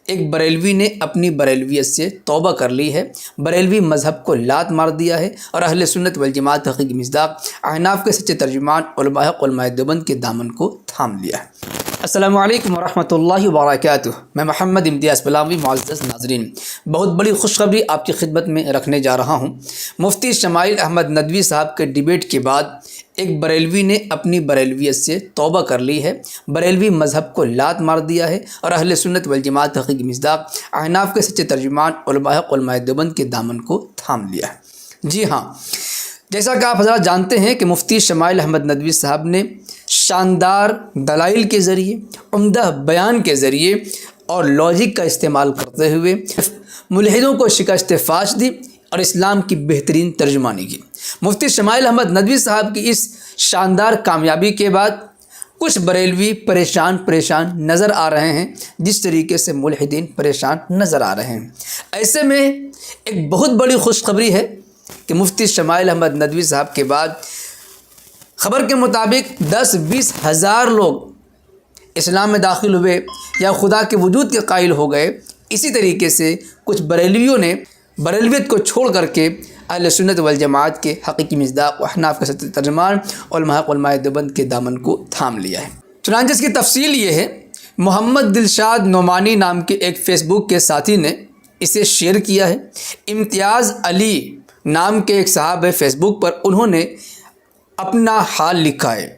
ایک بریلوی نے اپنی بریلویت سے توبہ کر لی ہے، بریلوی مذہب کو لات مار دیا ہے اور اہل سنت والجماعت حقیقی مصداق احناف کے سچے ترجمان علماء دیوبند کے دامن کو تھام لیا ہے۔ السلام علیکم ورحمۃ اللہ وبرکاتہ۔ میں محمد امتیاز پلاوی۔ معزز ناظرین، بہت بڑی خوشخبری آپ کی خدمت میں رکھنے جا رہا ہوں۔ مفتی شمائل احمد ندوی صاحب کے ڈیبیٹ کے بعد ایک بریلوی نے اپنی بریلویت سے توبہ کر لی ہے، بریلوی مذہب کو لات مار دیا ہے اور اہل سنت والجماعت حقیقی مصداق احناف کے سچے ترجمان علماء دیوبند کے دامن کو تھام لیا ہے۔ جی ہاں، جیسا کہ آپ حضرات جانتے ہیں کہ مفتی شمائل احمد ندوی صاحب نے شاندار دلائل کے ذریعے، عمدہ بیان کے ذریعے اور لاجک کا استعمال کرتے ہوئے ملحدوں کو شکست فاش دی اور اسلام کی بہترین ترجمانی کی۔ مفتی شمائل احمد ندوی صاحب کی اس شاندار کامیابی کے بعد کچھ بریلوی پریشان نظر آ رہے ہیں، جس طریقے سے ملحدین پریشان نظر آ رہے ہیں۔ ایسے میں ایک بہت بڑی خوشخبری ہے کہ مفتی شمائل احمد ندوی صاحب کے بعد خبر کے مطابق 10-20 ہزار لوگ اسلام میں داخل ہوئے یا خدا کے وجود کے قائل ہو گئے۔ اسی طریقے سے کچھ بریلویوں نے بریلویت کو چھوڑ کر کے اہل سنت والجماعت کے حقیقی مصداق و احناف کے سچے ترجمان علماء دیوبند کے دامن کو تھام لیا ہے۔ چنانچہ اس کی تفصیل یہ ہے، محمد دلشاد نعمانی نام کے ایک فیس بک کے ساتھی نے اسے شیئر کیا ہے۔ امتیاز علی نام کے ایک صاحب ہے فیس بک پر، انہوں نے اپنا حال لکھا ہے۔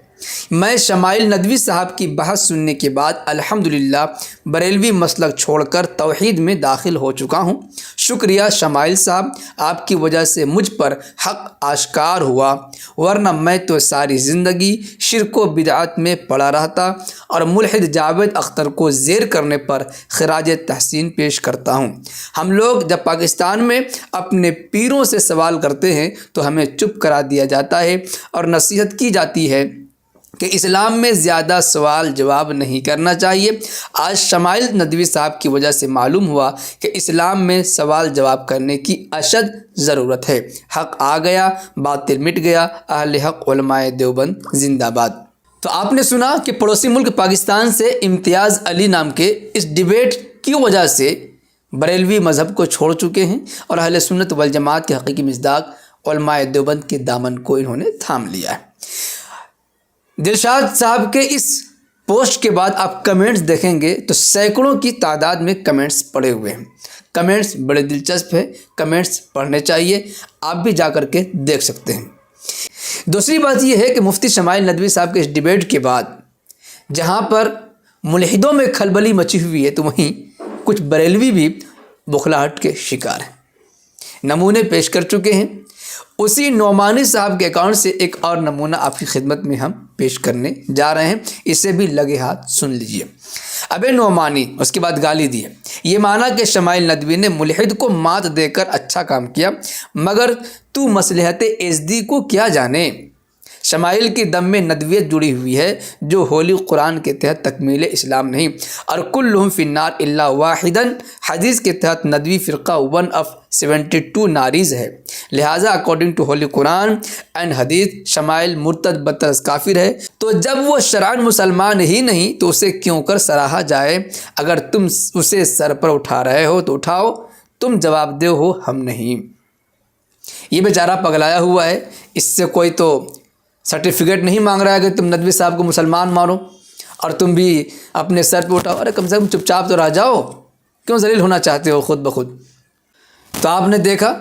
میں شمائل ندوی صاحب کی بحث سننے کے بعد الحمدللہ بریلوی مسلک چھوڑ کر توحید میں داخل ہو چکا ہوں۔ شکریہ شمائل صاحب، آپ کی وجہ سے مجھ پر حق آشکار ہوا، ورنہ میں تو ساری زندگی شرک و بدعت میں پڑا رہتا اور ملحد جاوید اختر کو زیر کرنے پر خراج تحسین پیش کرتا ہوں۔ ہم لوگ جب پاکستان میں اپنے پیروں سے سوال کرتے ہیں تو ہمیں چپ کرا دیا جاتا ہے اور نصیحت کی جاتی ہے کہ اسلام میں زیادہ سوال جواب نہیں کرنا چاہیے۔ آج شمائل ندوی صاحب کی وجہ سے معلوم ہوا کہ اسلام میں سوال جواب کرنے کی اشد ضرورت ہے۔ حق آ گیا، باطل مٹ گیا، اہل حق علماء دیوبند زندہ باد۔ تو آپ نے سنا کہ پڑوسی ملک پاکستان سے امتیاز علی نام کے اس ڈیبیٹ کی وجہ سے بریلوی مذہب کو چھوڑ چکے ہیں اور اہل سنت والجماعت کے حقیقی مصداق علماء دیوبند کے دامن کو انہوں نے تھام لیا ہے۔ دلشاد صاحب کے اس پوسٹ کے بعد آپ کمنٹس دیکھیں گے تو سینکڑوں کی تعداد میں کمنٹس پڑے ہوئے ہیں۔ کمنٹس بڑے دلچسپ ہیں، کمنٹس پڑھنے چاہیے، آپ بھی جا کر کے دیکھ سکتے ہیں۔ دوسری بات یہ ہے کہ مفتی شمائل ندوی صاحب کے اس ڈیبیٹ کے بعد جہاں پر ملحدوں میں کھلبلی مچی ہوئی ہے، تو وہیں کچھ بریلوی بھی بخلاہٹ کے شکار ہیں۔ نمونے پیش کر چکے ہیں۔ اسی نعمانی صاحب کے اکاؤنٹ سے ایک اور نمونہ آپ کی خدمت میں ہم پیش کرنے جا رہے ہیں، اسے بھی لگے ہاتھ سن لیجئے۔ ابے نعمانی، اس کے بعد گالی دی ہے۔ یہ مانا کہ شمائل ندوی نے ملحد کو مات دے کر اچھا کام کیا، مگر تو مصلحت ایزدی کو کیا جانے۔ شمائل کی دم میں ندویت جڑی ہوئی ہے، جو ہولی قرآن کے تحت تکمیل اسلام نہیں، اور کلہم فی النار الا واحدن حدیث کے تحت ندوی فرقہ 1 of 72 ناریز ہے۔ لہٰذا according to holy Quran and حدیث شمائل مرتد بدترس کافر ہے۔ تو جب وہ شرعاً مسلمان ہی نہیں تو اسے کیوں کر سراہا جائے؟ اگر تم اسے سر پر اٹھا رہے ہو تو اٹھاؤ، تم جواب دہ ہو، ہم نہیں۔ یہ بیچارہ پگلایا ہوا ہے، اس سے کوئی تو سرٹیفکیٹ نہیں مانگ رہا ہے کہ تم ندوی صاحب کو مسلمان مانو اور تم بھی اپنے سر پہ اٹھاؤ۔ ارے کم سے کم چپ چاپ تو رہ جاؤ، کیوں ذلیل ہونا چاہتے ہو خود بخود؟ تو آپ نے دیکھا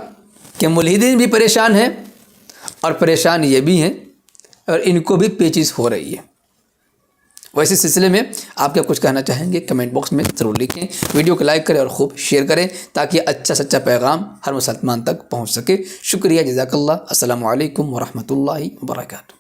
کہ ملحدین بھی پریشان ہیں اور پریشان یہ بھی ہیں، اور ان کو بھی پیچیز ہو رہی ہے۔ ویسے سلسلے میں آپ کیا کچھ کہنا چاہیں گے کمنٹ باکس میں ضرور لکھیں۔ ویڈیو کو لائک کریں اور خوب شیئر کریں تاکہ اچھا سچا پیغام ہر مسلمان تک پہنچ سکے۔ شکریہ، جزاک اللہ۔ السلام علیکم ورحمۃ اللہ وبرکاتہ۔